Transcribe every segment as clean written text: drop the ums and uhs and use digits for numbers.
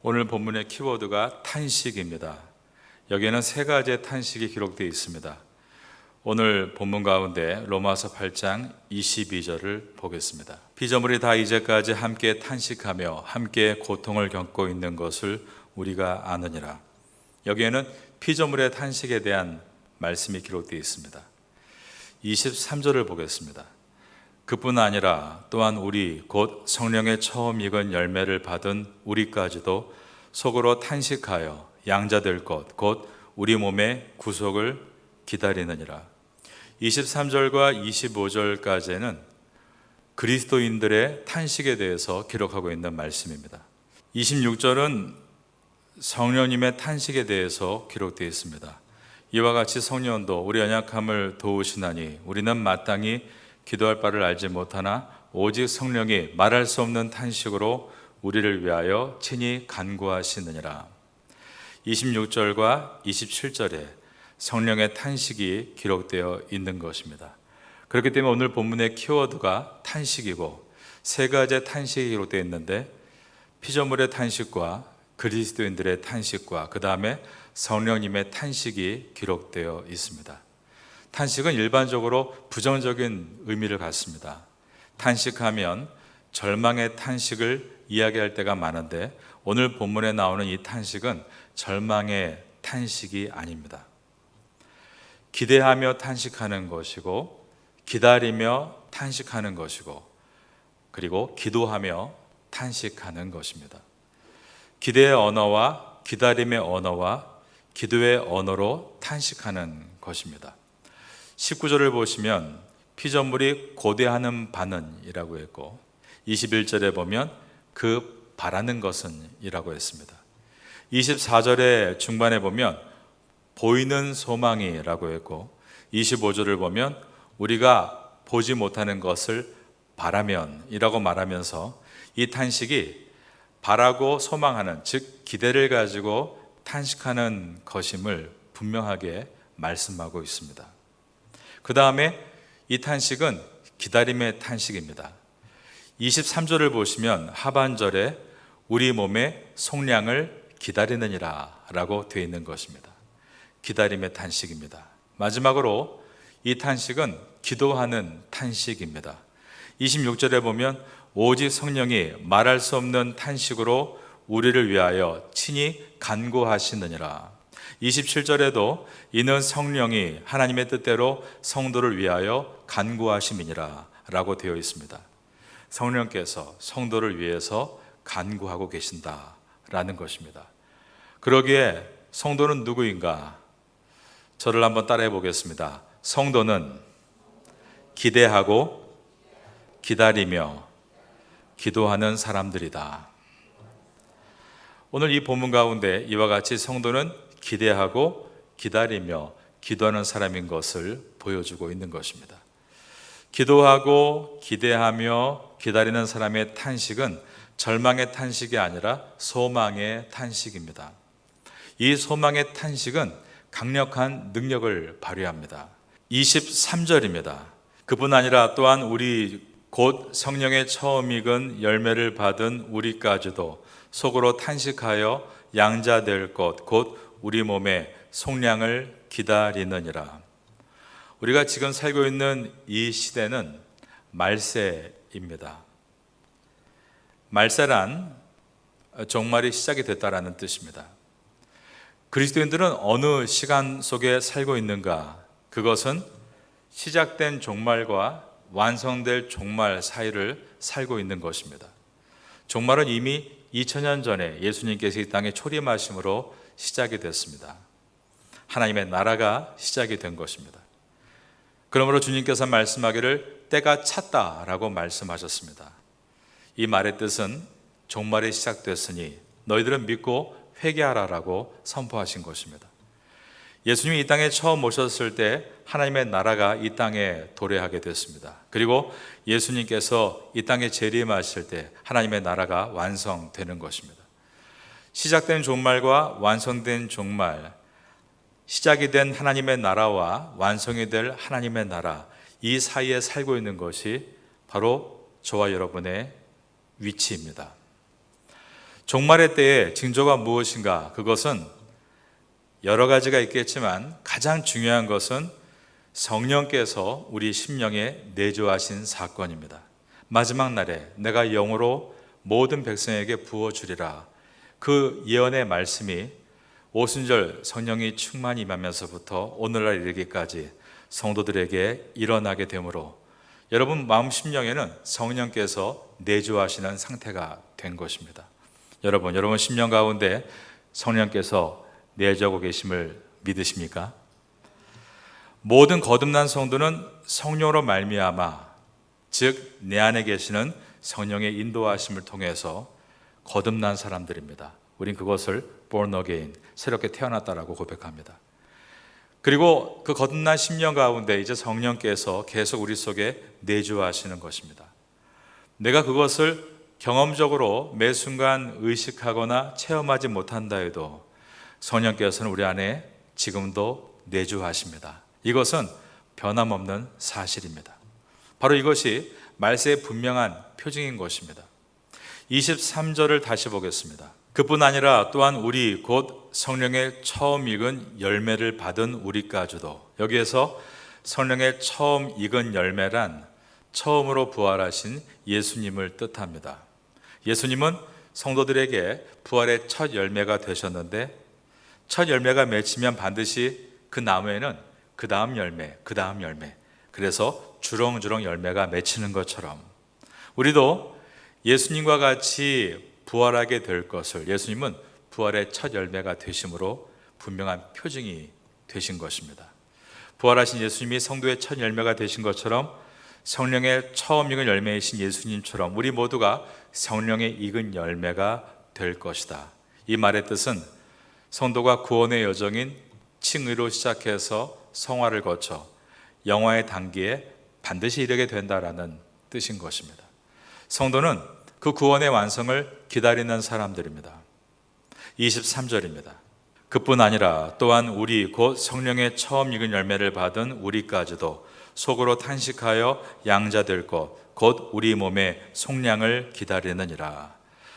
오늘 본문의 키워드가 탄식입니다. 여기에는 세 가지의 탄식이 기록되어 있습니다. 오늘 본문 가운데 로마서 8장 22절을 보겠습니다. 피조물이 다 이제까지 함께 탄식하며 함께 고통을 겪고 있는 것을 우리가 아느니라. 여기에는 피조물의 탄식에 대한 말씀이 기록되어 있습니다. 23절을 보겠습니다. 그뿐 아니라 또한 우리 곧 성령의 처음 익은 열매를 받은 우리까지도 속으로 탄식하여 양자될 것 곧 우리 몸의 구속을 기다리느니라. 23절과 25절까지는 그리스도인들의 탄식에 대해서 기록하고 있는 말씀입니다. 26절은 성령님의 탄식에 대해서 기록되어 있습니다. 이와 같이 성령도 우리 연약함을 도우시나니 우리는 마땅히 기도할 바를 알지 못하나 오직 성령이 말할 수 없는 탄식으로 우리를 위하여 친히 간구하시느니라. 26절과 27절에 성령의 탄식이 기록되어 있는 것입니다. 그렇기 때문에 오늘 본문의 키워드가 탄식이고 세 가지의 탄식이 기록되어 있는데 피조물의 탄식과 그리스도인들의 탄식과 그 다음에 성령님의 탄식이 기록되어 있습니다. 탄식은 일반적으로 부정적인 의미를 갖습니다. 탄식하면 절망의 탄식을 이야기할 때가 많은데 오늘 본문에 나오는 이 탄식은 절망의 탄식이 아닙니다. 기대하며 탄식하는 것이고 기다리며 탄식하는 것이고 그리고 기도하며 탄식하는 것입니다. 기대의 언어와 기다림의 언어와 기도의 언어로 탄식하는 것입니다. 19절을 보시면 피조물이 고대하는 바는 이라고 했고 21절에 보면 그 바라는 것은 이라고 했습니다. 24절의 중반에 보면 보이는 소망이 라고 했고 25절을 보면 우리가 보지 못하는 것을 바라면 이라고 말하면서 이 탄식이 바라고 소망하는 즉 기대를 가지고 탄식하는 것임을 분명하게 말씀하고 있습니다. 그 다음에 이 탄식은 기다림의 탄식입니다. 23절을 보시면 하반절에 우리 몸의 속량을 기다리느니라 라고 되어 있는 것입니다. 기다림의 탄식입니다. 마지막으로 이 탄식은 기도하는 탄식입니다. 26절에 보면 오직 성령이 말할 수 없는 탄식으로 우리를 위하여 친히 간구하시느니라. 27절에도 이는 성령이 하나님의 뜻대로 성도를 위하여 간구하심이니라 라고 되어 있습니다. 성령께서 성도를 위해서 간구하고 계신다 라는 것입니다. 그러기에 성도는 누구인가? 저를 한번 따라해 보겠습니다. 성도는 기대하고 기다리며 기도하는 사람들이다. 오늘 이 본문 가운데 이와 같이 성도는 기대하고 기다리며 기도하는 사람인 것을 보여주고 있는 것입니다. 기도하고 기대하며 기다리는 사람의 탄식은 절망의 탄식이 아니라 소망의 탄식입니다. 이 소망의 탄식은 강력한 능력을 발휘합니다. 23절입니다. 그뿐 아니라 또한 우리 곧 성령의 처음 익은 열매를 받은 우리까지도 속으로 탄식하여 양자될 것 곧 우리 몸의 속량을 기다리느니라. 우리가 지금 살고 있는 이 시대는 말세입니다. 말세란 종말이 시작이 됐다라는 뜻입니다. 그리스도인들은 어느 시간 속에 살고 있는가? 그것은 시작된 종말과 완성될 종말 사이를 살고 있는 것입니다. 종말은 이미 2000년 전에 예수님께서 이 땅에 초림하심으로 시작이 됐습니다. 하나님의 나라가 시작이 된 것입니다. 그러므로 주님께서 말씀하기를 때가 찼다라고 말씀하셨습니다. 이 말의 뜻은 종말이 시작됐으니 너희들은 믿고 회개하라라고 선포하신 것입니다. 예수님이 이 땅에 처음 오셨을 때 하나님의 나라가 이 땅에 도래하게 됐습니다. 그리고 예수님께서 이 땅에 재림하실 때 하나님의 나라가 완성되는 것입니다. 시작된 종말과 완성된 종말, 시작이 된 하나님의 나라와 완성이 될 하나님의 나라, 이 사이에 살고 있는 것이 바로 저와 여러분의 위치입니다. 종말의 때의 징조가 무엇인가? 그것은 여러 가지가 있겠지만 가장 중요한 것은 성령께서 우리 심령에 내주하신 사건입니다. 마지막 날에 내가 영으로 모든 백성에게 부어주리라. 그 예언의 말씀이 오순절 성령이 충만히 임하면서부터 오늘날 이르기까지 성도들에게 일어나게 되므로 여러분 마음 심령에는 성령께서 내주하시는 상태가 된 것입니다. 여러분 심령 가운데 성령께서 내주하고 계심을 믿으십니까? 모든 거듭난 성도는 성령으로 말미암아, 즉 내 안에 계시는 성령의 인도하심을 통해서 거듭난 사람들입니다. 우린 그것을 born again, 새롭게 태어났다라고 고백합니다. 그리고 그 거듭난 심령 가운데 이제 성령께서 계속 우리 속에 내주하시는 것입니다. 내가 그것을 경험적으로 매 순간 의식하거나 체험하지 못한다 해도 성령께서는 우리 안에 지금도 내주하십니다. 이것은 변함없는 사실입니다. 바로 이것이 말세의 분명한 표징인 것입니다. 23절을 다시 보겠습니다. 그뿐 아니라 또한 우리 곧 성령의 처음 익은 열매를 받은 우리까지도, 여기에서 성령의 처음 익은 열매란 처음으로 부활하신 예수님을 뜻합니다. 예수님은 성도들에게 부활의 첫 열매가 되셨는데, 첫 열매가 맺히면 반드시 그 나무에는 그 다음 열매, 그 다음 열매, 그래서 주렁주렁 열매가 맺히는 것처럼 우리도 예수님과 같이 부활하게 될 것을, 예수님은 부활의 첫 열매가 되심으로 분명한 표징이 되신 것입니다. 부활하신 예수님이 성도의 첫 열매가 되신 것처럼 성령의 처음 익은 열매이신 예수님처럼 우리 모두가 성령의 익은 열매가 될 것이다. 이 말의 뜻은 성도가 구원의 여정인 칭의로 시작해서 성화를 거쳐 영화의 단계에 반드시 이르게 된다라는 뜻인 것입니다. 성도는 그 구원의 완성을 기다리는 사람들입니다. 23절입니다. 그뿐 아니라 또한 우리 곧 성령의 처음 익은 열매를 받은 우리까지도 속으로 탄식하여 양자될 것 곧 우리 몸의 속량을 기다리느니라.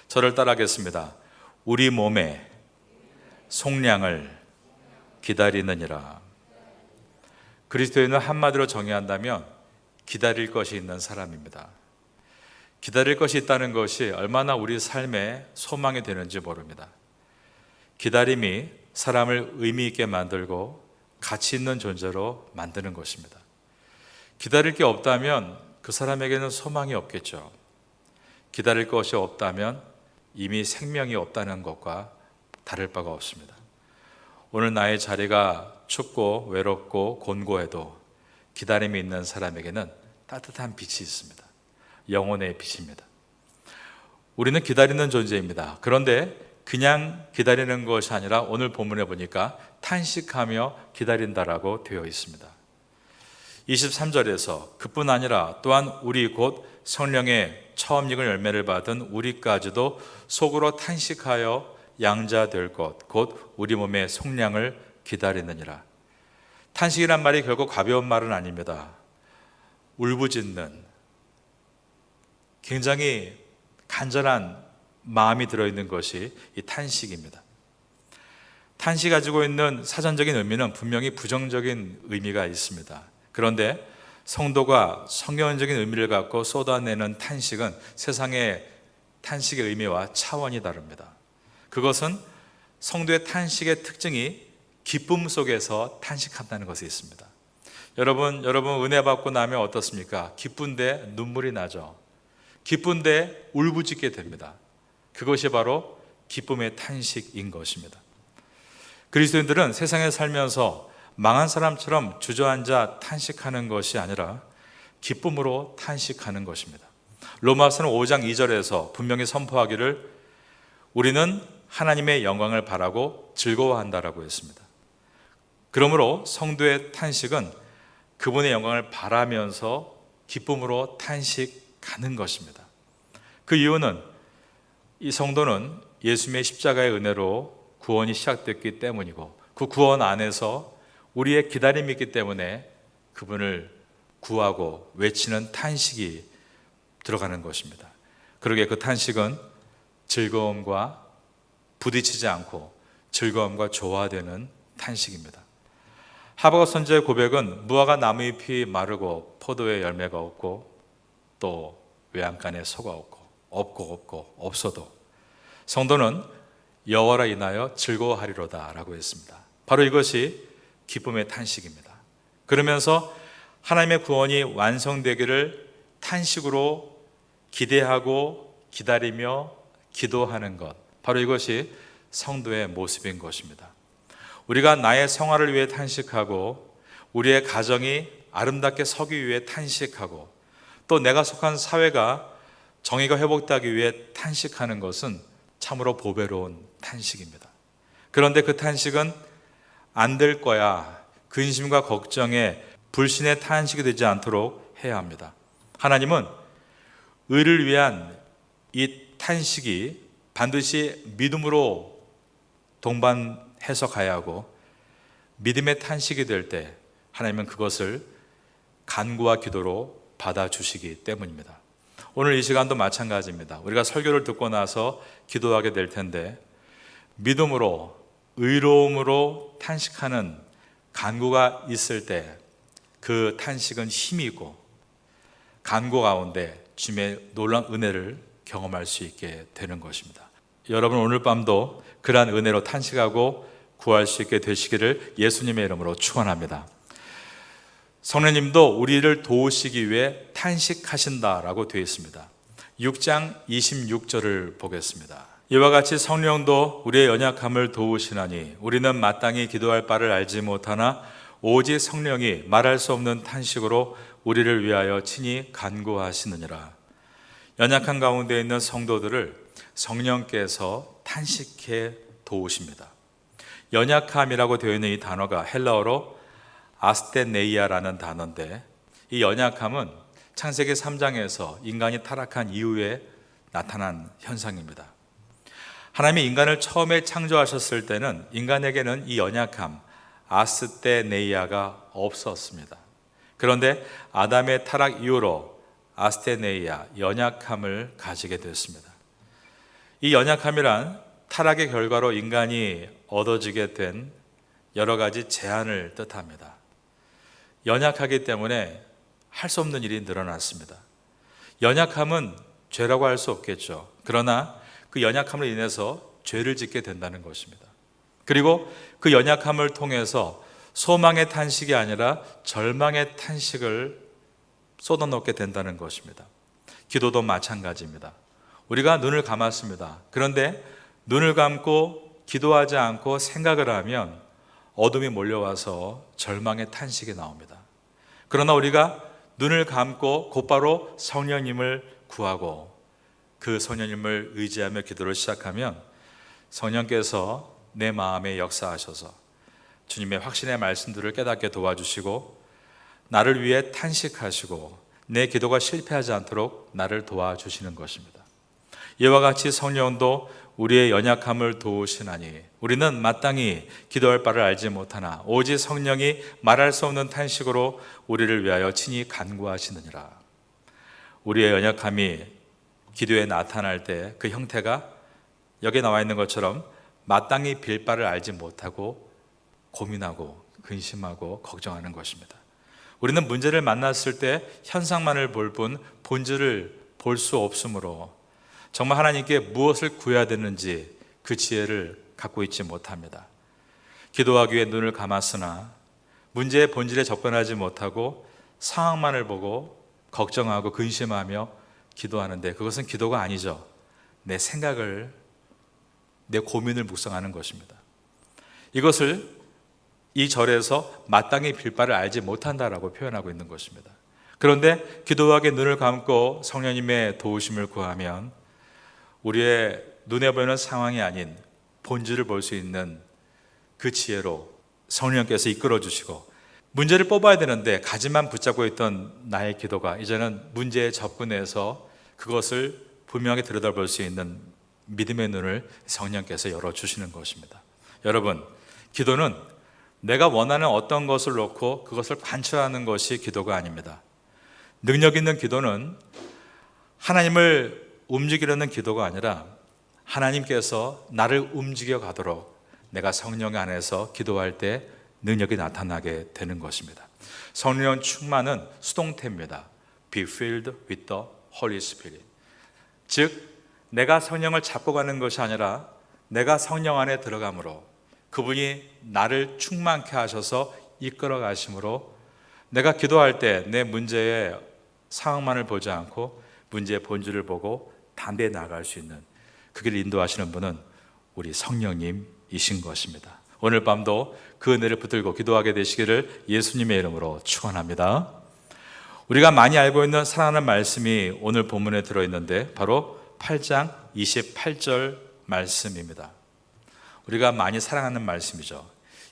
저를 따라하겠습니다. 우리 몸의 속량을 기다리느니라. 그리스도인은 한마디로 정의한다면 기다릴 것이 있는 사람입니다. 기다릴 것이 있다는 것이 얼마나 우리 삶에 소망이 되는지 모릅니다. 기다림이 사람을 의미 있게 만들고 가치 있는 존재로 만드는 것입니다. 기다릴 게 없다면 그 사람에게는 소망이 없겠죠. 기다릴 것이 없다면 이미 생명이 없다는 것과 다를 바가 없습니다. 오늘 나의 자리가 춥고 외롭고 곤고해도 기다림이 있는 사람에게는 따뜻한 빛이 있습니다. 영혼의 빛입니다. 우리는 기다리는 존재입니다. 그런데 그냥 기다리는 것이 아니라 오늘 본문에 보니까 탄식하며 기다린다라고 되어 있습니다. 23절에서 그뿐 아니라 또한 우리 곧 성령의 처음 익은 열매를 받은 우리까지도 속으로 탄식하여 양자될 것 곧 우리 몸의 속량을 기다리느니라. 탄식이란 말이 결국 가벼운 말은 아닙니다. 울부짖는 굉장히 간절한 마음이 들어있는 것이 이 탄식입니다. 탄식이 가지고 있는 사전적인 의미는 분명히 부정적인 의미가 있습니다. 그런데 성도가 성경적인 의미를 갖고 쏟아내는 탄식은 세상의 탄식의 의미와 차원이 다릅니다. 그것은 성도의 탄식의 특징이 기쁨 속에서 탄식한다는 것이 있습니다. 여러분 은혜 받고 나면 어떻습니까? 기쁜데 눈물이 나죠. 기쁜데 울부짖게 됩니다. 그것이 바로 기쁨의 탄식인 것입니다. 그리스도인들은 세상에 살면서 망한 사람처럼 주저앉아 탄식하는 것이 아니라 기쁨으로 탄식하는 것입니다. 로마서는 5장 2절에서 분명히 선포하기를 우리는 하나님의 영광을 바라고 즐거워한다라고 했습니다. 그러므로 성도의 탄식은 그분의 영광을 바라면서 기쁨으로 탄식하는 것입니다. 그 이유는 이 성도는 예수님의 십자가의 은혜로 구원이 시작됐기 때문이고 그 구원 안에서 우리의 기다림이 있기 때문에 그분을 구하고 외치는 탄식이 들어가는 것입니다. 그러게 그 탄식은 즐거움과 부딪히지 않고 즐거움과 조화되는 탄식입니다. 하박국 선지자의 고백은 무화과 나무잎이 마르고 포도의 열매가 없고 또 외양간에 소가 없고 없어도 성도는 여호와라 인하여 즐거워하리로다 라고 했습니다. 바로 이것이 기쁨의 탄식입니다. 그러면서 하나님의 구원이 완성되기를 탄식으로 기대하고 기다리며 기도하는 것, 바로 이것이 성도의 모습인 것입니다. 우리가 나의 생활을 위해 탄식하고 우리의 가정이 아름답게 서기 위해 탄식하고 또 내가 속한 사회가 정의가 회복되기 위해 탄식하는 것은 참으로 보배로운 탄식입니다. 그런데 그 탄식은 안 될 거야, 근심과 걱정에 불신의 탄식이 되지 않도록 해야 합니다. 하나님은 의를 위한 이 탄식이 반드시 믿음으로 동반해서 가야 하고 믿음의 탄식이 될 때 하나님은 그것을 간구와 기도로 받아주시기 때문입니다. 오늘 이 시간도 마찬가지입니다. 우리가 설교를 듣고 나서 기도하게 될 텐데 믿음으로 의로움으로 탄식하는 간구가 있을 때 그 탄식은 힘이 있고 간구 가운데 주님의 놀라운 은혜를 경험할 수 있게 되는 것입니다. 여러분 오늘 밤도 그러한 은혜로 탄식하고 구할 수 있게 되시기를 예수님의 이름으로 축원합니다. 성령님도 우리를 도우시기 위해 탄식하신다라고 되어 있습니다. 6장 26절을 보겠습니다. 이와 같이 성령도 우리의 연약함을 도우시나니 우리는 마땅히 기도할 바를 알지 못하나 오직 성령이 말할 수 없는 탄식으로 우리를 위하여 친히 간구하시느니라. 연약한 가운데 있는 성도들을 성령께서 탄식해 도우십니다. 연약함이라고 되어 있는 이 단어가 헬라어로 아스테네이아라는 단어인데 이 연약함은 창세기 3장에서 인간이 타락한 이후에 나타난 현상입니다. 하나님이 인간을 처음에 창조하셨을 때는 인간에게는 이 연약함 아스테네이아가 없었습니다. 그런데 아담의 타락 이후로 아스테네이아, 연약함을 가지게 됐습니다. 이 연약함이란 타락의 결과로 인간이 얻어지게 된 여러 가지 재앙을 뜻합니다. 연약하기 때문에 할 수 없는 일이 늘어났습니다. 연약함은 죄라고 할 수 없겠죠. 그러나 그 연약함으로 인해서 죄를 짓게 된다는 것입니다. 그리고 그 연약함을 통해서 소망의 탄식이 아니라 절망의 탄식을 쏟아놓게 된다는 것입니다. 기도도 마찬가지입니다. 우리가 눈을 감았습니다. 그런데 눈을 감고 기도하지 않고 생각을 하면 어둠이 몰려와서 절망의 탄식이 나옵니다. 그러나 우리가 눈을 감고 곧바로 성령님을 구하고 그 성령님을 의지하며 기도를 시작하면 성령께서 내 마음에 역사하셔서 주님의 확신의 말씀들을 깨닫게 도와주시고 나를 위해 탄식하시고 내 기도가 실패하지 않도록 나를 도와주시는 것입니다. 이와 같이 성령도 우리의 연약함을 도우시나니 우리는 마땅히 기도할 바를 알지 못하나 오직 성령이 말할 수 없는 탄식으로 우리를 위하여 친히 간구하시느니라. 우리의 연약함이 기도에 나타날 때 그 형태가 여기 나와 있는 것처럼 마땅히 빌 바를 알지 못하고 고민하고 근심하고 걱정하는 것입니다. 우리는 문제를 만났을 때 현상만을 볼 뿐 본질을 볼 수 없으므로 정말 하나님께 무엇을 구해야 되는지 그 지혜를 갖고 있지 못합니다. 기도하기 위해 눈을 감았으나 문제의 본질에 접근하지 못하고 상황만을 보고 걱정하고 근심하며 기도하는데 그것은 기도가 아니죠. 내 생각을, 내 고민을 묵상하는 것입니다. 이것을 이 절에서 마땅히 빌 바를 알지 못한다라고 표현하고 있는 것입니다. 그런데 기도하게 눈을 감고 성령님의 도우심을 구하면 우리의 눈에 보이는 상황이 아닌 본질을 볼 수 있는 그 지혜로 성령께서 이끌어 주시고 문제를 뽑아야 되는데 가지만 붙잡고 있던 나의 기도가 이제는 문제에 접근해서 그것을 분명히 들여다볼 수 있는 믿음의 눈을 성령께서 열어주시는 것입니다. 여러분, 기도는 내가 원하는 어떤 것을 놓고 그것을 관철하는 것이 기도가 아닙니다. 능력 있는 기도는 하나님을 움직이려는 기도가 아니라 하나님께서 나를 움직여 가도록 내가 성령 안에서 기도할 때 능력이 나타나게 되는 것입니다. 성령 충만은 수동태입니다. Be filled with the Holy Spirit. 즉 내가 성령을 잡고 가는 것이 아니라 내가 성령 안에 들어감으로 그분이 나를 충만케 하셔서 이끌어 가심으로 내가 기도할 때 내 문제의 상황만을 보지 않고 문제의 본질을 보고 담대히 나아갈 수 있는 그 길을 인도하시는 분은 우리 성령님이신 것입니다. 오늘 밤도 그 은혜를 붙들고 기도하게 되시기를 예수님의 이름으로 축원합니다. 우리가 많이 알고 있는 사랑하는 말씀이 오늘 본문에 들어있는데 바로 8장 28절 말씀입니다. 우리가 많이 사랑하는 말씀이죠.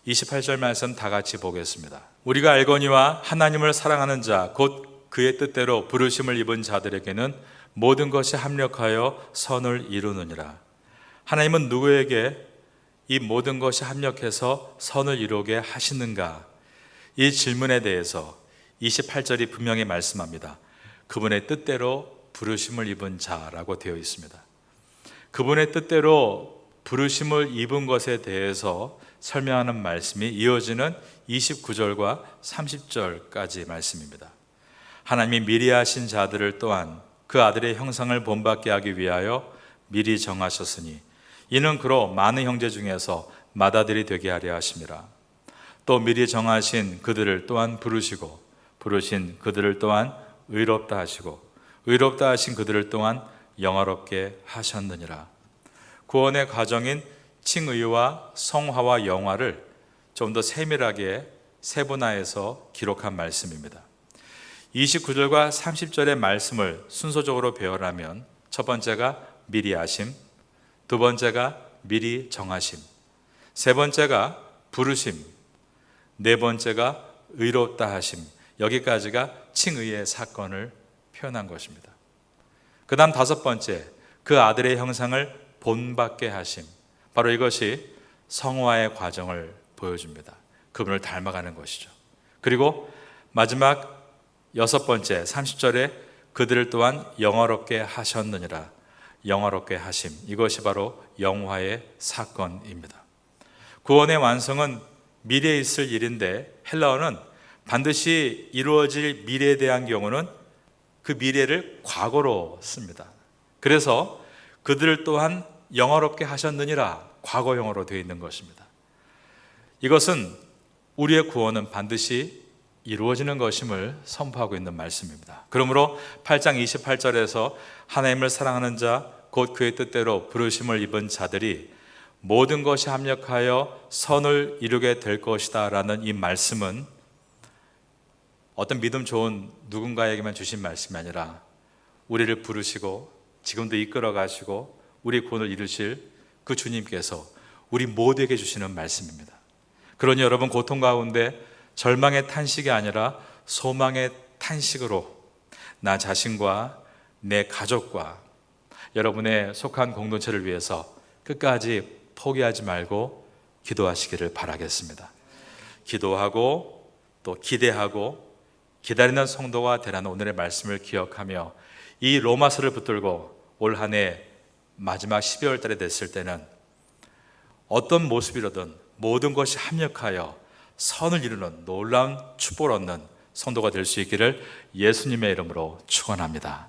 28절 말씀 다 같이 보겠습니다. 우리가 알거니와 하나님을 사랑하는 자 곧 그의 뜻대로 부르심을 입은 자들에게는 모든 것이 합력하여 선을 이루느니라. 하나님은 누구에게 이 모든 것이 합력해서 선을 이루게 하시는가? 이 질문에 대해서 28절이 분명히 말씀합니다. 그분의 뜻대로 부르심을 입은 자라고 되어 있습니다. 그분의 뜻대로 부르심을 입은 것에 대해서 설명하는 말씀이 이어지는 29절과 30절까지 말씀입니다. 하나님이 미리 하신 자들을 또한 그 아들의 형상을 본받게 하기 위하여 미리 정하셨으니 이는 그로 많은 형제 중에서 맏아들이 되게 하려 하심이라. 또 미리 정하신 그들을 또한 부르시고 부르신 그들을 또한 의롭다 하시고 의롭다 하신 그들을 또한 영화롭게 하셨느니라. 구원의 과정인 칭의와 성화와 영화를 좀 더 세밀하게 세분화해서 기록한 말씀입니다. 29절과 30절의 말씀을 순서적으로 배열하면 첫 번째가 미리 아심, 두 번째가 미리 정하심, 세 번째가 부르심, 네 번째가 의롭다 하심, 여기까지가 칭의의 사건을 표현한 것입니다. 그 다음 다섯 번째, 그 아들의 형상을 본받게 하심, 바로 이것이 성화의 과정을 보여줍니다. 그분을 닮아가는 것이죠. 그리고 마지막 여섯 번째 30절에 그들을 또한 영화롭게 하셨느니라. 영화롭게 하심, 이것이 바로 영화의 사건입니다. 구원의 완성은 미래에 있을 일인데 헬라어는 반드시 이루어질 미래에 대한 경우는 그 미래를 과거로 씁니다. 그래서 그들을 또한 영화롭게 하셨느니라 과거형으로 되어 있는 것입니다. 이것은 우리의 구원은 반드시 이루어지는 것임을 선포하고 있는 말씀입니다. 그러므로 8장 28절에서 하나님을 사랑하는 자 곧 그의 뜻대로 부르심을 입은 자들이 모든 것이 합력하여 선을 이루게 될 것이다 라는 이 말씀은 어떤 믿음 좋은 누군가에게만 주신 말씀이 아니라 우리를 부르시고 지금도 이끌어 가시고 우리 구원을 이루실 그 주님께서 우리 모두에게 주시는 말씀입니다. 그러니 여러분 고통 가운데 절망의 탄식이 아니라 소망의 탄식으로 나 자신과 내 가족과 여러분의 속한 공동체를 위해서 끝까지 포기하지 말고 기도하시기를 바라겠습니다. 기도하고 또 기대하고 기다리는 성도가 되라는 오늘의 말씀을 기억하며 이 로마서를 붙들고 올 한 해 마지막 12월 달에 됐을 때는 어떤 모습이라든 모든 것이 합력하여 선을 이루는 놀라운 축복을 얻는 성도가 될 수 있기를 예수님의 이름으로 축원합니다.